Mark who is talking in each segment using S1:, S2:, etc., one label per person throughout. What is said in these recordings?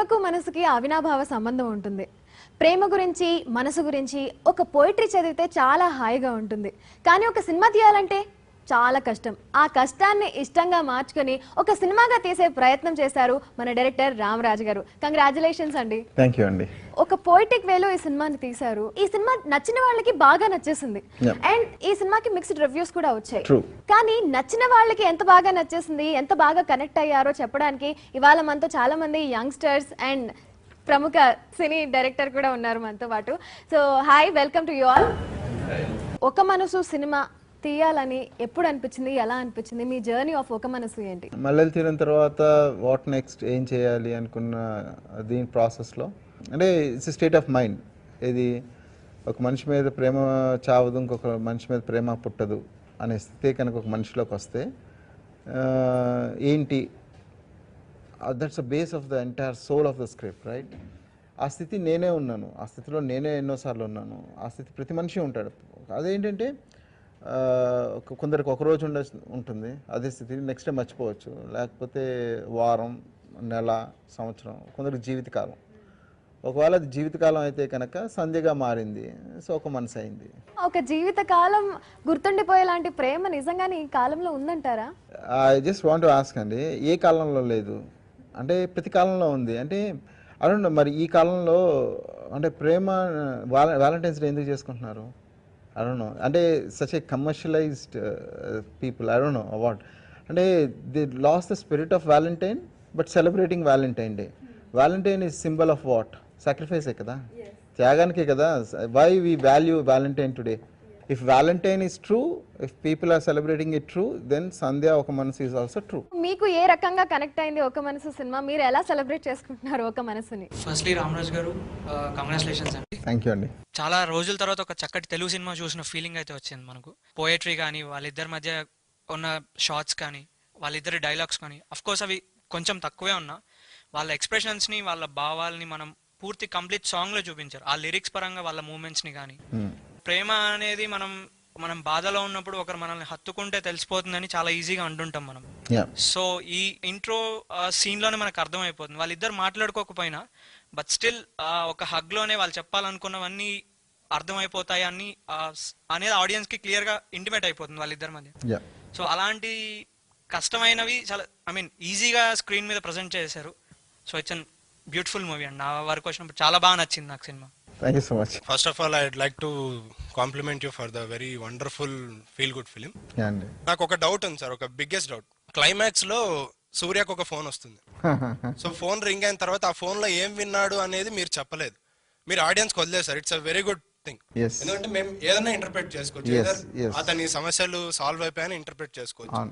S1: ప్రేమకు మనసుకి అవినాభావ సంబంధం ఉంటుంది. ప్రేమ గురించి మనసు గురించి ఒక పోయిటరీ చదివితే చాలా హాయిగా ఉంటుంది. కానీ ఒక సినిమా తీయాలంటే చాలా కష్టం. ఆ కష్టాన్ని ఇష్టంగా మార్చుకొని ఒక సినిమాగా తీసే ప్రయత్నం చేశారు మన డైరెక్టర్ రామరాజు గారు. కంగ్రాచులేషన్స్ అండి.
S2: థ్యాంక్ యూ అండి.
S1: ఒక పోయిటిక్ వేలో ఈ సినిమాని తీశారు. ఈ సినిమా నచ్చిన వాళ్ళకి బాగా నచ్చేసింది అండ్ ఈ సినిమాకి మిక్స్డ్ రివ్యూస్ కూడా వచ్చాయి. కానీ నచ్చిన వాళ్ళకి ఎంత బాగా నచ్చేసింది, ఎంత బాగా కనెక్ట్ అయ్యారో చెప్పడానికి ఇవాళ మనతో చాలా మంది యంగ్స్టర్స్ అండ్ ప్రముఖ సినీ డైరెక్టర్ కూడా ఉన్నారు మనతో పాటు. So hi, welcome to you all. ఒక మనసు సినిమా తీయాలని ఎప్పుడు అనిపించింది, ఎలా అనిపించింది, మీ జర్నీ ఆఫ్ ఒక మనసు ఏంటి?
S2: మల్లెలు తీరిన తర్వాత వాట్ నెక్స్ట్, ఏం చేయాలి అనుకున్న దీని ప్రాసెస్లో అంటే ఇట్స్ స్టేట్ ఆఫ్ మైండ్. ఇది ఒక మనిషి మీద ప్రేమ చావదు, ఇంకొక మనిషి మీద ప్రేమ పుట్టదు అనే స్థితి కనుక ఒక మనిషిలోకి వస్తే ఏంటి, that's the base of the entire soul of the script, right? ఆ స్థితి నేనే ఉన్నాను, ఆ స్థితిలో నేనే ఎన్నోసార్లు ఉన్నాను. ఆ స్థితి ప్రతి మనిషి ఉంటాడు. అదేంటంటే కొందరికి ఒకరోజు ఉంటుంది అదే స్థితి, నెక్స్ట్ డే మర్చిపోవచ్చు, లేకపోతే వారం, నెల, సంవత్సరం, కొందరికి జీవితకాలం. ఒకవేళ అది జీవితకాలం అయితే కనుక సంధ్యగా మారింది, సో ఒక మనసు అయింది.
S1: ఒక జీవితకాలం గుర్తుండిపోయేలాంటి ప్రేమ నిజంగానే ఈ కాలంలో ఉందంటారా?
S2: I just want to ask అండి, ఏ కాలంలో లేదు అంటే ప్రతి కాలంలో ఉంది. అంటే అరుణ్ మరి ఈ కాలంలో అంటే ప్రేమ వ్యాలంటైన్స్ డే ఎందుకు చేసుకుంటున్నారు? I don't know. అంటే such a commercialized people, I don't know what. అంటే they lost the spirit of Valentine but celebrating Valentine Day. Valentine is symbol of what? Sacrifice కదా, త్యాగానికే కదా. Why we value Valentine today? If Valentine is true, if people are celebrating it true, then Sandhya Oka Manasu is also true.
S1: మీకు ఏ రకంగా connect అయింది ఒక మనసు cinema? మీరు ఎలా celebrate చేసుకుంటున్నారు ఒక మనసుని?
S3: ఫస్ట్లీ రామరాజ్ గారు కంగ్రాచులేషన్స్ అండి.
S2: థ్యాంక్ యూ అండి.
S3: చాలా రోజుల తర్వాత ఒక చక్కటి తెలుగు సినిమా చూసిన ఫీలింగ్ అయితే వచ్చింది మనకు. పోయట్రీ కానీ, వాళ్ళిద్దరి మధ్య ఉన్న షార్ట్స్ కానీ, వాళ్ళిద్దరి డైలాగ్స్ కానీ, అఫ్ కోర్స్ అవి కొంచెం తక్కువే ఉన్నా వాళ్ళ ఎక్స్ప్రెషన్స్ని, వాళ్ళ భావాలని మనం పూర్తి కంప్లీట్ సాంగ్లో చూపించారు. ఆ లిరిక్స్ పరంగా వాళ్ళ మూమెంట్స్ని కానీ. ప్రేమ అనేది మనం బాధలో ఉన్నప్పుడు ఒకరు మనల్ని హత్తుకుంటే తెలిసిపోతుందని చాలా ఈజీగా అంటుంటాం మనం. సో ఈ ఇంట్రో సీన్ లోనే మనకు అర్థమైపోతుంది వాళ్ళిద్దరు మాట్లాడుకోకపోయినా బట్ స్టిల్ ఒక హగ్ లోనే వాళ్ళు చెప్పాలనుకున్నవన్నీ అర్థమైపోతాయి అని అనేది ఆడియన్స్ కి క్లియర్ గా ఇంటిమేట్ అయిపోతుంది వాళ్ళిద్దరి మధ్య. సో అలాంటి కష్టమైనవి చాలా ఈజీగా స్క్రీన్ మీద ప్రజెంట్ చేశారు. So it's an beautiful movie అండి. నా వరకు వచ్చినప్పుడు చాలా బాగా నచ్చింది నాకు cinema.
S2: Thank you so much.
S4: First of all, I'd like to compliment you for the very wonderful feel-good film.
S2: Yeah, అండి.
S4: నాకు ఒక డౌట్ ఉంది సార్, ఒక బిగ్గెస్ట్ డౌట్. క్లైమాక్స్ లో సూర్యకు ఒక ఫోన్ వస్తుంది. సో ఫోన్ రింగ్ అయిన తర్వాత ఆ ఫోన్ లో ఏం విన్నాడు అనేది మీరు చెప్పలేదు, మీరు ఆడియన్స్ వదిలేదు sir. It's a very good thing. ఎందుకంటే మేము ఏదైనా ఇంటర్ప్రెట్ చేసుకోవచ్చు, అతని సమస్యలు సాల్వ్ అయిపోయాయని ఇంటర్ప్రెట్ చేసుకోవచ్చు.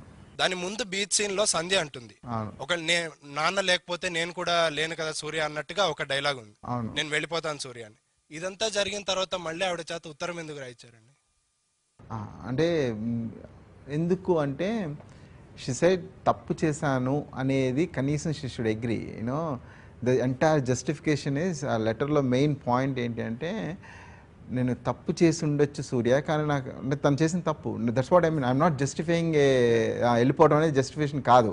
S4: దాని ముందు బీచ్ సీన్ లో సంధ్య అంటుంది, ఒక నాన్న లేకపోతే నేను కూడా లేను కదా సూర్య అన్నట్టుగా ఒక డైలాగ్ ఉంది, నేను వెళ్ళిపోతాను సూర్య అని. ఇదంతా జరిగిన తర్వాత మళ్ళీ ఆవిడ చేత ఉత్తరం ఎందుకు రాయించారండి?
S2: అంటే ఎందుకు అంటే షీ సెడ్ తప్పు చేశాను అనేది కనీసం she should agree. You know the entire justification is ఆ లెటర్లో మెయిన్ పాయింట్ ఏంటి అంటే నేను తప్పు చేసి ఉండొచ్చు సూర్య, కానీ నాకు అంటే తను చేసిన తప్పు, that's what I mean. I'm not justifying వెళ్ళిపోవడం అనేది జస్టిఫికేషన్ కాదు,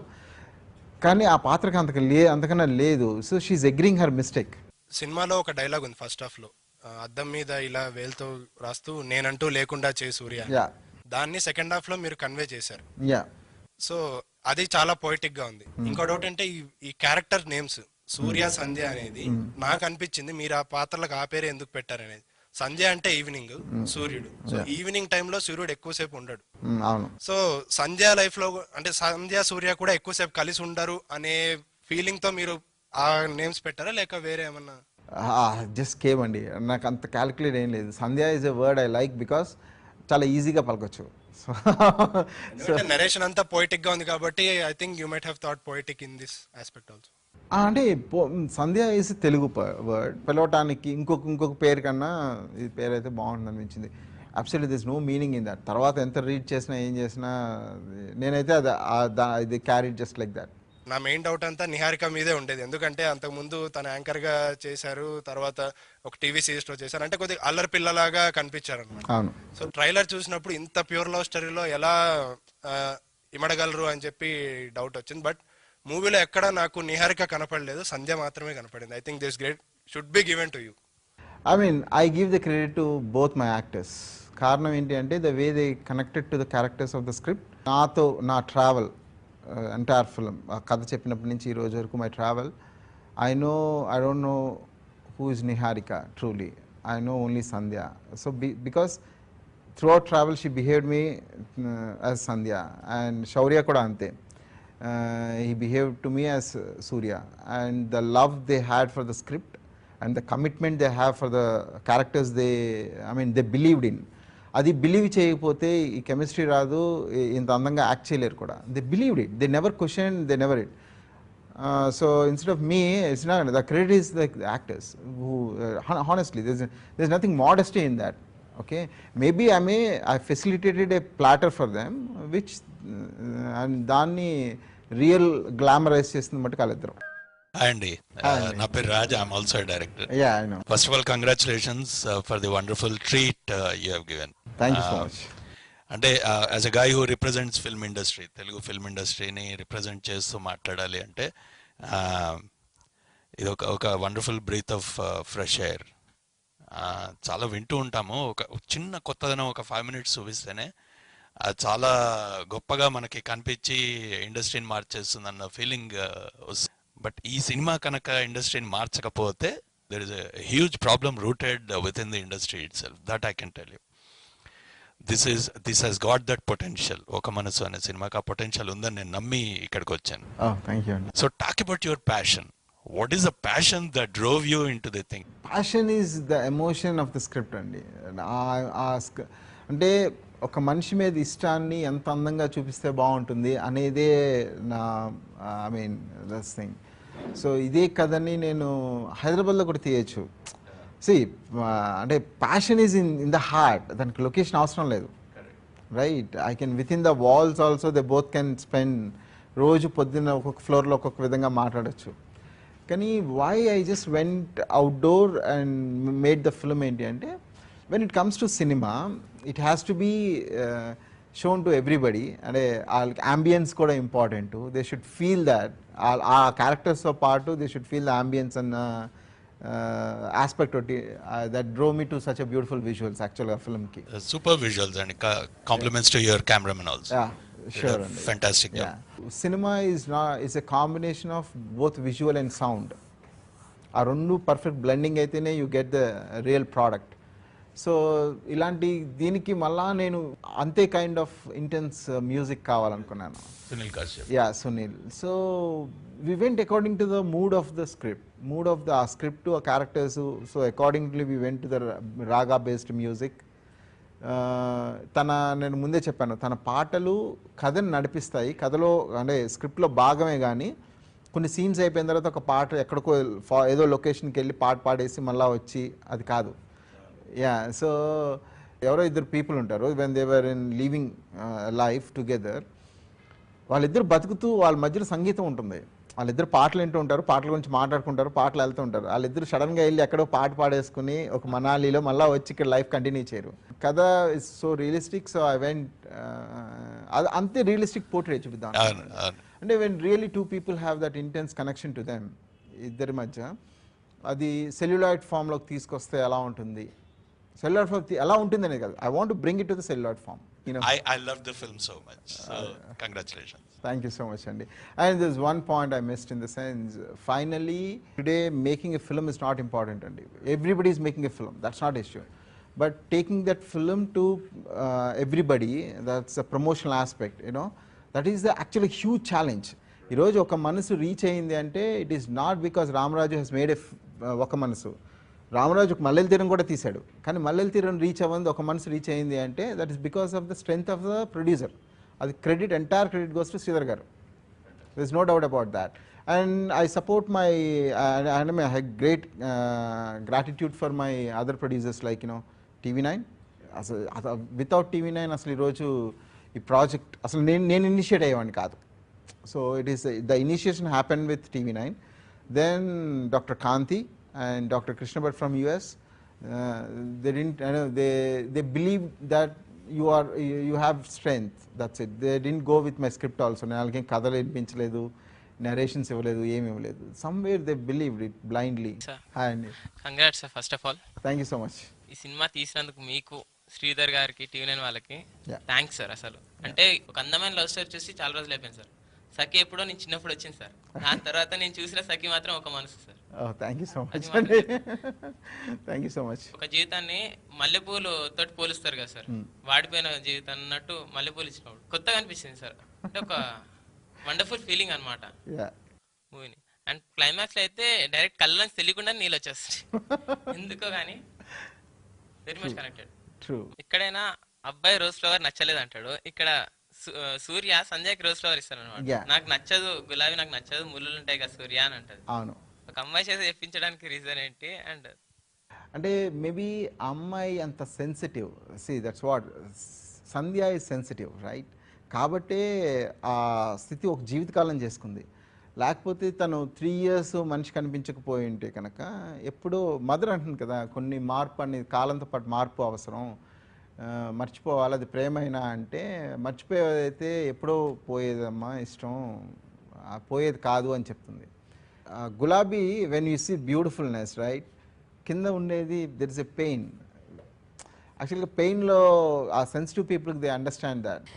S2: కానీ ఆ పాత్రకి అంతకన్నా లేదు. So she's agreeing her mistake.
S4: సినిమాలో ఒక డైలాగ్ ఉంది ఫస్ట్ హాఫ్ లో, అద్దం మీద ఇలా వేలుతో రాస్తూ నేనంటూ లేకుండా చేయి సూర్య, దాన్ని సెకండ్ హాఫ్ లో మీరు కన్వే చేశారు. సో అది చాలా పోయిటిక్ గా ఉంది. ఇంకో డౌట్ అంటే ఈ క్యారెక్టర్ నేమ్స్ సూర్య, సంధ్య అనేది నాకు అనిపించింది మీరు ఆ పాత్రలకు ఆ పేరు ఎందుకు పెట్టారనేది. సంధ్య అంటే ఈవినింగ్, సూర్యుడు. సో ఈవినింగ్ టైంలో సూర్యుడు ఎక్కువసేపు ఉండడు. సో సంధ్య లైఫ్ లో అంటే సంధ్య సూర్య కూడా ఎక్కువసేపు కలిసి ఉండరు అనే ఫీలింగ్ తో మీరు ఆ నేమ్స్ పెట్టారా లేక వేరే ఏమన్నా?
S2: జస్ట్ కేమ్ అండి, నాకు అంత క్యాలిక్యులేట్ ఏం లేదు. Sandhya is a word I like because చాలా ఈజీగా పలకొచ్చు.
S4: నరేషన్ అంతా పోయిటిక్ గా ఉంది కాబట్టి I think you might have thought poetic in this aspect also.
S2: అంటే సంధ్య ఇస్ తెలుగు వర్డ్, పిలవటానికి ఇంకొక పేరు కన్నా ఈ పేరు అయితే బాగుంటుంది అనిపించింది. Absolutely this no meaning in that. తర్వాత ఎంత రీడ్ చేసినా ఏం చేసినా నేనైతే అది క్యారీ జస్ట్ లైక్ దట్.
S4: నా మెయిన్ డౌట్ అంతా నిహారిక మీదే ఉండేది, ఎందుకంటే అంతకుముందు తన యాంకర్ గా చేశారు, తర్వాత ఒక టీవీ సిరీస్ లో చేశారు, అంటే కొద్దిగా అల్లరి పిల్లలాగా కనిపించారు అనమాట. సో ట్రైలర్ చూసినప్పుడు ఇంత ప్యూర్ లవ్ స్టోరీలో ఎలా ఇమడగలరు అని చెప్పి డౌట్ వచ్చింది. బట్ మూవీలో ఎక్కడ నాకు నిహారిక కనపడలేదు, సంధ్య మాత్రమే కనపడింది. I think this great should be given to you.
S2: I mean, I give the credit to both my actors. కారణం ఏంటి అంటే the way they connected to the characters of the script. నాతో నా ట్రావెల్ ఎంటైర్ ఫిల్మ్, ఆ కథ చెప్పినప్పటి నుంచి ఈ రోజు వరకు my travel, I don't know who is Niharika truly, I know only Sandhya. So because throughout travel she behaved me as Sandhya, and Shaurya kuda ante. He behaved to me as Surya, and the love they had for the script and the commitment they have for the characters they believed in. అది believe చేయకపోతే ఈ chemistry రాదు, ఇంత అందంగా act చేయలేరు కూడా. They believed it, they never question, they never it. So instead of me, it's not, the credit is like the actors who honestly there's nothing modesty in that. Okay, maybe I facilitated a platter for them which and దాన్ని real glamorise చేస్తుంది మటుకు వాళ్ళిద్దరు.
S5: Hi అండి, నా పేరు Raj, I'm also a director.
S2: Yeah, I know.
S5: First of all, congratulations for the wonderful treat you have given.
S2: Thank you so much.
S5: అంటే as a guy who represents film industry, Telugu film ఇండస్ట్రీని represent చేస్తూ మాట్లాడాలి అంటే ఇది ఒక wonderful breath of fresh air. చాలా వింటూ ఉంటాము, ఒక చిన్న కొత్తదనం ఒక 5 minutes చూపిస్తేనే చాలా గొప్పగా మనకి కనిపించి ఇండస్ట్రీని మార్చేస్తుంది అన్న ఫీలింగ్ వస్తుంది. బట్ ఈ సినిమా కనుక ఇండస్ట్రీని మార్చకపోతే there is a huge problem rooted within the industry itself, that I can tell you. This he's got that potential. ఒక మనసు అనే సినిమాకి ఆ పొటెన్షియల్ ఉందని నేను నమ్మి ఇక్కడికి వచ్చాను.
S2: So
S5: talk about your passion. What is the passion that drove you into the thing?
S2: Passion is the emotion of the script అండి. అంటే ఒక మనిషి మీద ఇష్టాన్ని ఎంత అందంగా చూపిస్తే బాగుంటుంది అనేదే నా దట్స్ థింగ్. సో ఇదే కథని నేను హైదరాబాద్లో కూడా తీయచ్చు. అంటే passion is in the heart, దానికి లొకేషన్ అవసరం లేదు, right? I can within the walls also they both can spend. రోజు పొద్దున్న ఒక్కొక్క ఫ్లోర్లో ఒక్కొక్క విధంగా మాట్లాడచ్చు. కానీ why I just went outdoor and made the film ఏంటి అంటే, when it comes to cinema it has to be shown to everybody. అంటే వాళ్ళకి అంబియన్స్ కూడా important. They should feel that, ఆ క్యారెక్టర్స్తో పాటు they should feel the ambience అన్న aspect ఒకటి that drew me to such a beautiful visuals యాక్చువల్గా ఫిల్మ్కి.
S5: Super visuals and compliments to your cameraman also.
S2: Sure.
S5: Fantastic job.
S2: Cinema is a combination of both visual and sound. ఆ రెండు perfect blending అయితేనే you get the real product. So ఇలాంటి దీనికి మళ్ళా నేను అంతే కైండ్ ఆఫ్ ఇంటెన్స్ మ్యూజిక్ కావాలనుకున్నాను. Sunil. So we went according to the mood of the script, ఆ స్క్రిప్ట్, ఆ characters. So accordingly we went to the raga based music. నేను ముందే చెప్పాను, తన పాటలు కథను నడిపిస్తాయి. కథలో అంటే స్క్రిప్ట్లో భాగమే, కానీ కొన్ని సీన్స్ అయిపోయిన తర్వాత ఒక పాట ఎక్కడికో ఏదో లొకేషన్కి వెళ్ళి పాట పాడేసి మళ్ళీ వచ్చి అది కాదు. సో ఎవరో ఇద్దరు పీపుల్ ఉంటారు, when they were in living life together, వాళ్ళిద్దరు బతుకుతూ వాళ్ళ మధ్యలో సంగీతం ఉంటుంది. వాళ్ళిద్దరు పాటలు వింటూ ఉంటారు, పాటల గురించి మాట్లాడుకుంటారు, పాటలు వెళ్తూ ఉంటారు. వాళ్ళిద్దరు సడన్గా వెళ్ళి ఎక్కడో పాట పాడేసుకుని ఒక మనాలిలో మళ్ళీ వచ్చి ఇక్కడ లైఫ్ కంటిన్యూ చేయరు. కథ is so realistic. So I went అది అంతే రియలిస్టిక్ పోర్ట్రేట్ చూపిద్దాం. అంటే when really two people have that intense connection to them, ఇద్దరి మధ్య, అది సెల్యులాయిడ్ ఫామ్లోకి తీసుకొస్తే ఎలా ఉంటుంది, సెల్యులాయిడ్ ఫామ్ ఎలా ఉంటుంది అనేది కాదు, I want to bring it to the celluloid form.
S5: I love the film so much. So congratulations.
S2: Thank you so much, Andy. And there's one point I missed in the sense, finally, today making a film is not important, Andy. Everybody is making a film, that's not issue. But taking that film to everybody, that's a promotional aspect, that is the actually huge challenge. ఈ రోజు ఒక మనసు reach అయింది అంటే it is not because Ramaraju he's made ఒక మనసు. రామరాజు మల్లెల తీరం కూడా తీశాడు, కానీ మల్లెల తీరం రీచ్ అవ్వంది, ఒక మనసు రీచ్ అయింది అంటే that is because of the strength of the producer. అది entire credit goes to Sridhar garu. There is no doubt about that. And I support my I have great gratitude for my other producers like TV9. అసలు without TV9 అసలు ఈరోజు ఈ project అసలు నేను initiate అయ్యేవాడిని కాదు. So it is the initiation happen with TV9. Then doctor Kanti and Dr. Krishna Bhatt from US, they didn't, they believe that you have strength, that's it. They didn't go with my script also. నేను వాళ్ళకి కథలు వినిపించలేదు, narrations ఇవ్వలేదు, ఏమి ఇవ్వలేదు. Somewhere they believed it blindly. Hi అండి.
S6: Congrats sir first of all.
S2: Thank you so much.
S6: ఈ సినిమా తీసినందుకు మీకు, శ్రీధర్ గారికి, టీవీ9 వాళ్ళకి
S2: Yeah.
S6: Thanks sir. అసలు అంటే ఒక అందమైన లవ్ స్టోరీ చూసి చాలా రోజులు అయిపోయింది సార్. సఖి ఎప్పుడో నేను చిన్నప్పుడు వచ్చింది సార్. దాని తర్వాత నేను చూసిన సఖి మాత్రం ఒక మనసు sir.
S2: Thank you so much
S6: అది
S2: అండి. Thank you so much.
S6: ఒక జీవితాన్ని మల్లెపూలు తోటి పోలుస్తారు కదా సార్, వాడిపోయిన జీవితం అన్నట్టు మల్లెపూలు ఇచ్చినప్పుడు కొత్తగా అనిపించింది సార్. అంటే ఒక వండర్ఫుల్ ఫీలింగ్ అనమాట
S2: యా
S6: మూవీని. అండ్ క్లైమాక్స్ లో అయితే డైరెక్ట్ కళ్ళకి తెలియకుండా నీళ్ళు వచ్చేస్తాయి. ఎందుకో కానీ వెరీ మచ్ కనెక్టెడ్.
S2: ట్రూ.
S6: ఎక్కడైనా అబ్బాయి రోజ్ ఫ్లవర్ నచ్చలేదు అంటాడు, ఇక్కడ సూర్య సంజయ్కి రోజ్ ఫ్లవర్ ఇస్తాడు అనమాట.
S2: Yeah.
S6: నాకు నచ్చదు గులాబీ, నాకు నచ్చదు ముళ్ళు ఉంటాయి కదా సూర్య అని అంటది.
S2: అవును.
S6: ఒక అమ్మాయి చేసి చెప్పించడానికి రీజన్ ఏంటి? అండ్
S2: అంటే మేబీ అమ్మాయి అంత sensitive. See that's what Sandhya is sensitive right. కాబట్టే ఆ స్థితి ఒక జీవితకాలం చేసుకుంది. లేకపోతే తను 3 years మనిషి కనిపించకపోయి ఉంటే కనుక ఎప్పుడో మదర్ అంటుంది కదా, కొన్ని మార్పు అనేది కాలంతో పాటు మార్పు అవసరం, మర్చిపోవాలి, అది ప్రేమైనా అంటే మర్చిపోయేదైతే ఎప్పుడో పోయేదమ్మా ఇష్టం, పోయేది కాదు అని చెప్తుంది. గులాబీ when you see beautifulness right, కింద ఉండేది దెర్ ఇస్ ఎ పెయిన్. యాక్చువల్గా పెయిన్లో ఆ సెన్సిటివ్ పీపుల్కి దే అండర్స్టాండ్ దాట్.